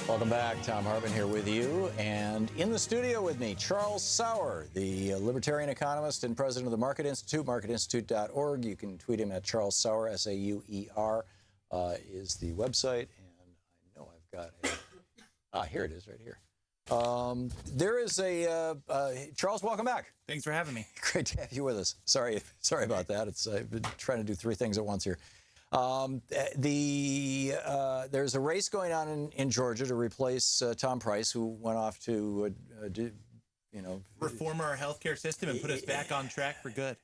Welcome back. Thom Hartmann here with you. And in the studio with me, Charles Sauer, the Libertarian economist and president of the Market Institute, marketinstitute.org. You can tweet him at Charles Sauer, S-A-U-E-R, is the website. And I know I've got a, here it is right here. There is a, Charles, welcome back. Thanks for having me. Great to have you with us. Sorry about that. I've been trying to do three things at once here. There's a race going on in Georgia to replace Tom Price, who went off to reform our healthcare system and put us back on track for good.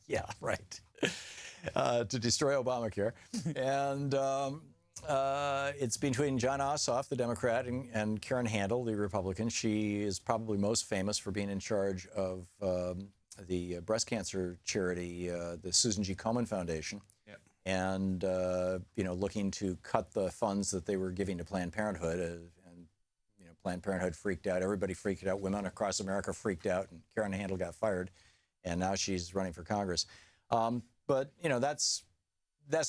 Yeah, right. To destroy Obamacare. And it's between Jon Ossoff, the Democrat, and Karen Handel, the Republican. She is probably most famous for being in charge of the breast cancer charity, the Susan G. Komen Foundation, yep. And looking to cut the funds that they were giving to Planned Parenthood, and Planned Parenthood freaked out. Everybody freaked out. Women across America freaked out, and Karen Handel got fired, and now she's running for Congress. But that's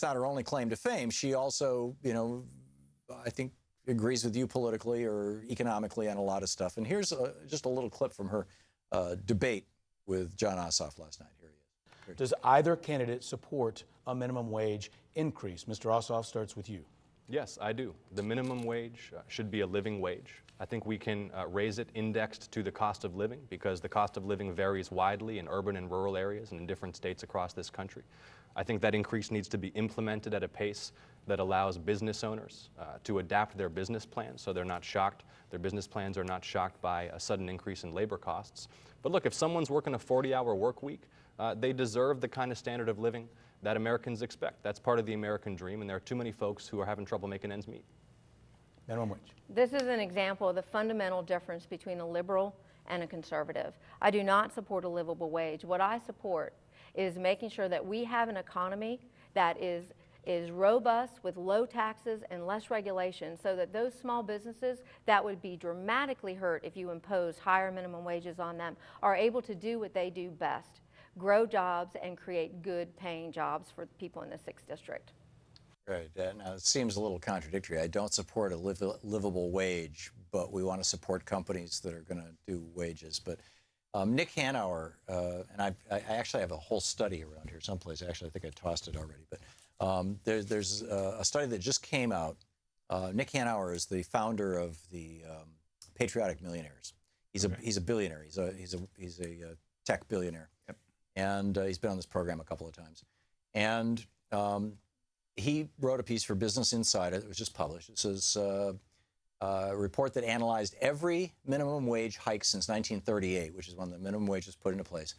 not her only claim to fame. She also, I think, agrees with you politically or economically on a lot of stuff. And here's just a little clip from her debate with Jon Ossoff last night. Here he is. Does either candidate support a minimum wage increase? Mr. Ossoff, starts with you. Yes, I do. The minimum wage should be a living wage. I think we can raise it indexed to the cost of living, because the cost of living varies widely in urban and rural areas and in different states across this country. I think that increase needs to be implemented at a pace that allows business owners to adapt their business plans so they're not shocked. Their business plans are not shocked by a sudden increase in labor costs. But look, if someone's working a 40-hour work week, they deserve the kind of standard of living that Americans expect. That's part of the American dream, and there are too many folks who are having trouble making ends meet. Minimum wage. This is an example of the fundamental difference between a liberal and a conservative. I do not support a livable wage. What I support is making sure that we have an economy that is robust with low taxes and less regulation, so that those small businesses that would be dramatically hurt if you impose higher minimum wages on them are able to do what they do best: grow jobs and create good paying jobs for people in the 6th District. Right. Now, it seems a little contradictory. I don't support a livable wage, but we want to support companies that are going to do wages. But Nick Hanauer, and I actually have a whole study around here someplace. Actually, I think I tossed it already. But there's a study that just came out. Nick Hanauer is the founder of the Patriotic Millionaires. He's a billionaire. He's a tech billionaire. Yep. And he's been on this program a couple of times. And he wrote a piece for Business Insider that was just published. It says, a report that analyzed every minimum wage hike since 1938, which is when the minimum wage was put into place.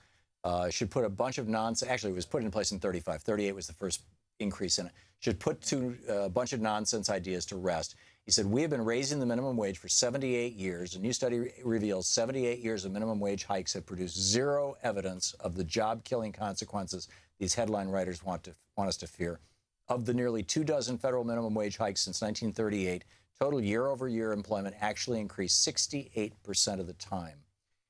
Should put a bunch of nonsense. Actually, it was put in place in 35. 38 was the first increase in it. Should put a bunch of nonsense ideas to rest. He said, we have been raising the minimum wage for 78 years. A new study reveals 78 years of minimum wage hikes have produced zero evidence of the job-killing consequences these headline writers want us to fear. Of the nearly 24 federal minimum wage hikes since 1938, total year-over-year employment actually increased 68% of the time.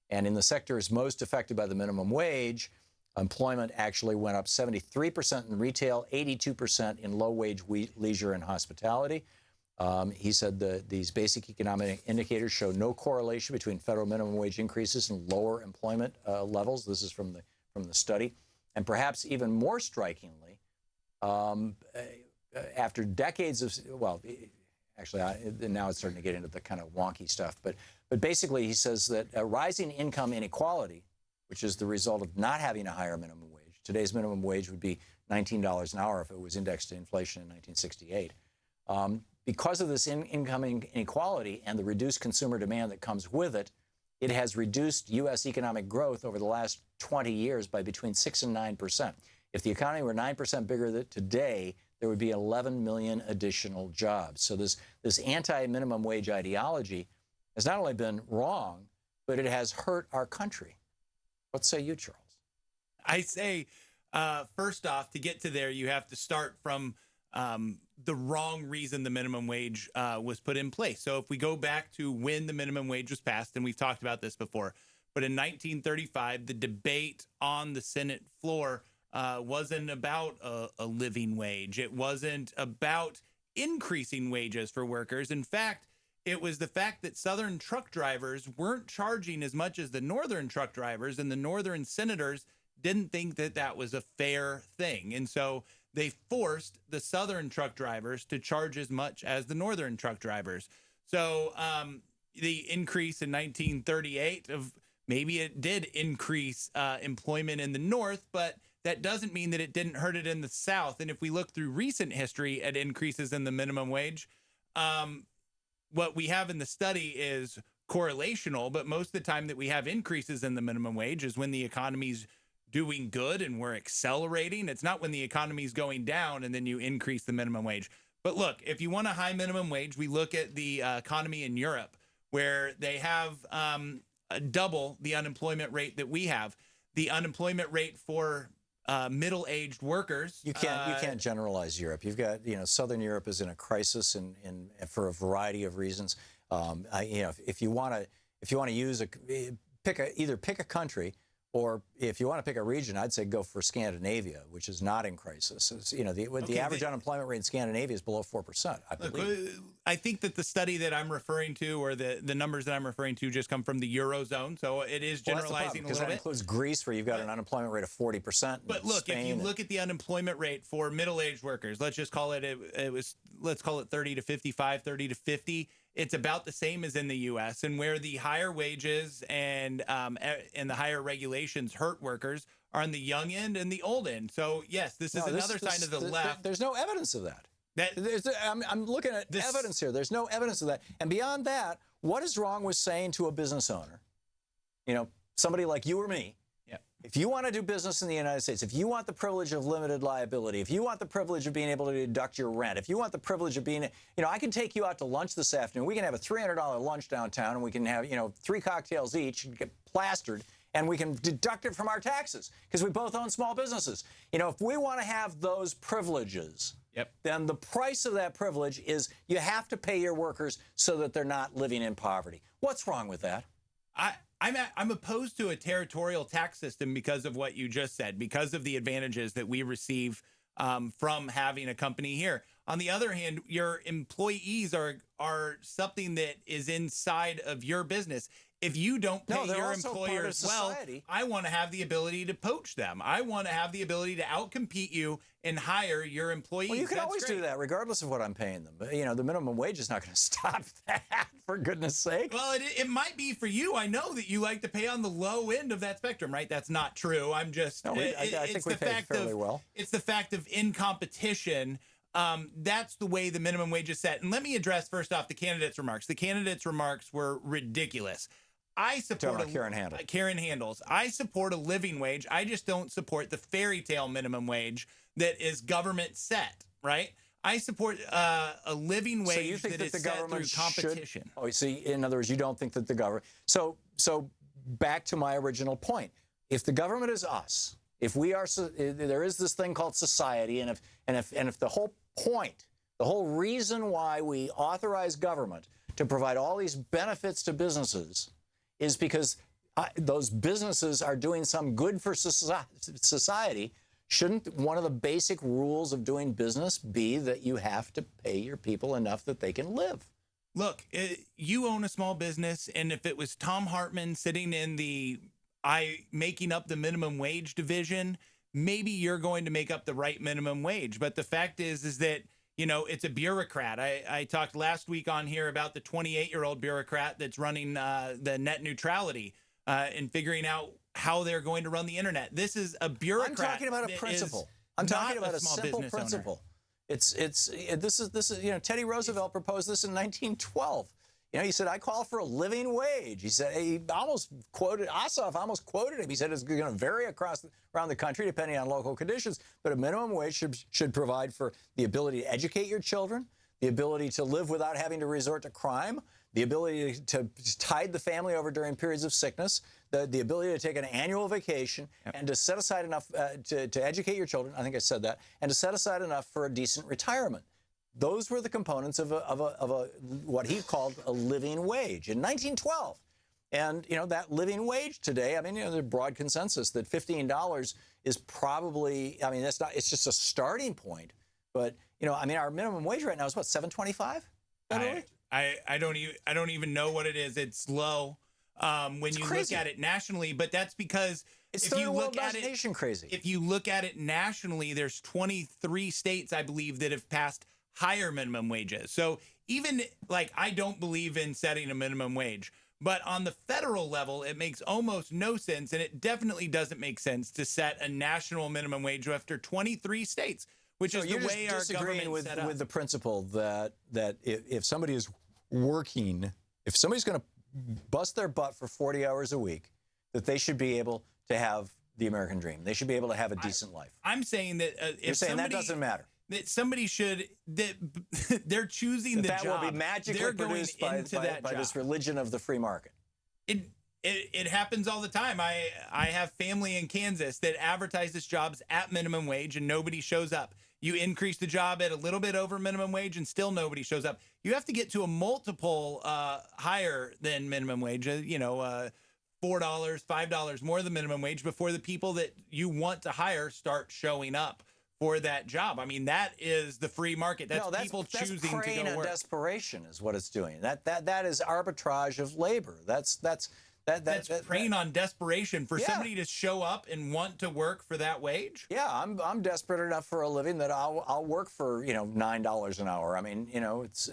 And in the sectors most affected by the minimum wage, employment actually went up 73% in retail, 82% in low-wage leisure and hospitality. He said that these basic economic indicators show no correlation between federal minimum wage increases and lower employment levels. This is from the study. And perhaps even more strikingly, after decades of, well, actually, now it's starting to get into the kind of wonky stuff. But basically, he says that rising income inequality, which is the result of not having a higher minimum wage. Today's minimum wage would be $19 an hour if it was indexed to inflation in 1968. Because of this income inequality and the reduced consumer demand that comes with it, it has reduced U.S. economic growth over the last 20 years by between 6 and 9%. If the economy were 9% bigger today, there would be 11 million additional jobs. So this anti-minimum wage ideology has not only been wrong, but it has hurt our country. What say you, Charles? I say, first off, to get to there, you have to start from the wrong reason the minimum wage was put in place. So if we go back to when the minimum wage was passed, and we've talked about this before, but in 1935, the debate on the Senate floor wasn't about a living wage. It wasn't about increasing wages for workers. In fact, it was the fact that Southern truck drivers weren't charging as much as the Northern truck drivers, and the Northern senators didn't think that that was a fair thing. And so they forced the Southern truck drivers to charge as much as the Northern truck drivers. So the increase in 1938 of maybe it did increase employment in the North, but that doesn't mean that it didn't hurt it in the South. And if we look through recent history at increases in the minimum wage, what we have in the study is correlational, but most of the time that we have increases in the minimum wage is when the economy's doing good and we're accelerating. It's not when the economy's going down and then you increase the minimum wage. But look, if you want a high minimum wage, we look at the economy in Europe, where they have double the unemployment rate that we have. The unemployment rate for middle-aged workers. You can't generalize Europe. You've got, Southern Europe is in a crisis and for a variety of reasons. If you want to use either pick a country, or if you want to pick a region, I'd say go for Scandinavia, which is not in crisis. The average unemployment rate in Scandinavia is below 4%, I believe. I think that the study that I'm referring to, or the numbers that I'm referring to, just come from the Eurozone. So it is generalizing a little bit. Because that includes Greece, where you've got an unemployment rate of 40%. But look, if you look at the unemployment rate for middle-aged workers, let's just call it, let's call it 30 to 55, 30 to 50. It's about the same as in the U.S. And where the higher wages and the higher regulations hurt workers are on the young end and the old end. So yes, this is another sign of the left. There's no evidence of that. I'm looking at evidence here. There's no evidence of that. And beyond that, what is wrong with saying to a business owner, somebody like you or me, if you want to do business in the United States, if you want the privilege of limited liability, if you want the privilege of being able to deduct your rent, if you want the privilege of being, I can take you out to lunch this afternoon. We can have a $300 lunch downtown, and we can have, 3 cocktails each and get plastered, and we can deduct it from our taxes because we both own small businesses. If we want to have those privileges, then the price of that privilege is you have to pay your workers so that they're not living in poverty. What's wrong with that? I'm opposed to a territorial tax system because of what you just said, because of the advantages that we receive from having a company here. On the other hand, your employees are something that is inside of your business. If you don't pay your employers well, I want to have the ability to poach them. I want to have the ability to outcompete you and hire your employees. Well, you can always do that, regardless of what I'm paying them. But, the minimum wage is not going to stop that, for goodness sake. Well, it might be for you. I know that you like to pay on the low end of that spectrum, right? That's not true. I'm just... No, I think we pay fairly well. It's the fact of in competition... that's the way the minimum wage is set. And let me address first off the candidates' remarks. The candidates' remarks were ridiculous. I support Karen Handel. Karen Handel's. I support a living wage. I just don't support the fairy tale minimum wage that is government set, right? I support a living wage that is set through competition. Oh, see, in other words, you don't think that the government... So back to my original point. If the government is us, if we are, there is this thing called society, and if the whole point, the whole reason why we authorize government to provide all these benefits to businesses is because those businesses are doing some good for society, shouldn't one of the basic rules of doing business be that you have to pay your people enough that they can live? Look, you own a small business, and if it was Thom Hartmann sitting in the making up the minimum wage division, maybe you're going to make up the right minimum wage. But the fact is that, it's a bureaucrat. I talked last week on here about the 28-year-old bureaucrat that's running the net neutrality and figuring out how they're going to run the internet. This is a bureaucrat. I'm talking about a principle. I'm talking about a simple principle. This is Teddy Roosevelt proposed this in 1912. He said, I call for a living wage. He said, he almost quoted, Ossoff almost quoted him. He said it's going to vary around the country depending on local conditions, but a minimum wage should provide for the ability to educate your children, the ability to live without having to resort to crime, the ability to tide the family over during periods of sickness, the ability to take an annual vacation, and to set aside enough to educate your children, I think I said that, and to set aside enough for a decent retirement. Those were the components of what he called a living wage in 1912. And, that living wage today, there's a broad consensus that $15 is probably, it's just a starting point. But I mean, our minimum wage right now is what, $7.25? I don't even know what it is. It's low when you crazy. look at it nationally, but that's because It's if third you world look at it, nation crazy. if you look at it nationally, there's 23 states, I believe, that have passed higher minimum wages. So even like, I don't believe in setting a minimum wage, but on the federal level, it makes almost no sense. And it definitely doesn't make sense to set a national minimum wage after 23 states, which is the way our government with, set up. with the principle that if somebody is working, if somebody's going to bust their butt for 40 hours a week, that they should be able to have the American dream. They should be able to have a decent life. I'm saying that You're saying that doesn't matter. That somebody should, that they're choosing the that job. will be magically they're going produced by this religion of the free market. It happens all the time. I have family in Kansas that advertises jobs at minimum wage and nobody shows up. You increase the job at a little bit over minimum wage and still nobody shows up. You have to get to a multiple higher than minimum wage, $4, $5 more than minimum wage before the people that you want to hire start showing up for that job. I mean, that is the free market. That's people choosing to preying go on work. Desperation is what it's doing. That is arbitrage of labor. That's preying on desperation for somebody to show up and want to work for that wage. Yeah, I'm desperate enough for a living that I'll work for $9 an hour. I mean, it's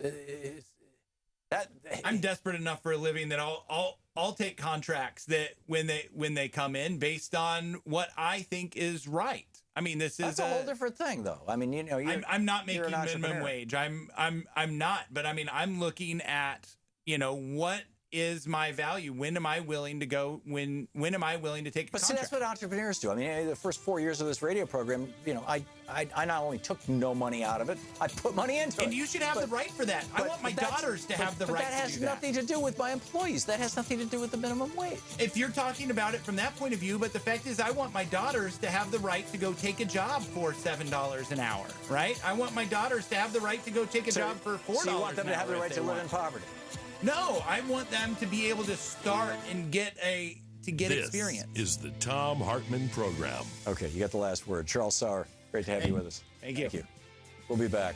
that. I'm desperate enough for a living that I'll take contracts that when they come in based on what I think is right. I mean, that's a whole different thing, though. I mean, I'm not making minimum entrepreneur. wage. I'm not, but I mean, I'm looking at what is my value? When am I willing to go? When am I willing to take a contract? See, that's what entrepreneurs do. I mean, the first 4 years of this radio program, I not only took no money out of it, I put money into it. And you should have the right for that. I want my daughters to have the right to do that. But that has nothing to do with my employees. That has nothing to do with the minimum wage. If you're talking about it from that point of view, but the fact is I want my daughters to have the right to go take a job for $7 an hour, right? I want my daughters to have the right to go take a job for $4 So you want them to have the right to live in poverty? No, I want them to be able to start and get experience. This is the Thom Hartmann Program. Okay, you got the last word. Charles Sauer, great to have you with us. Thank you. We'll be back.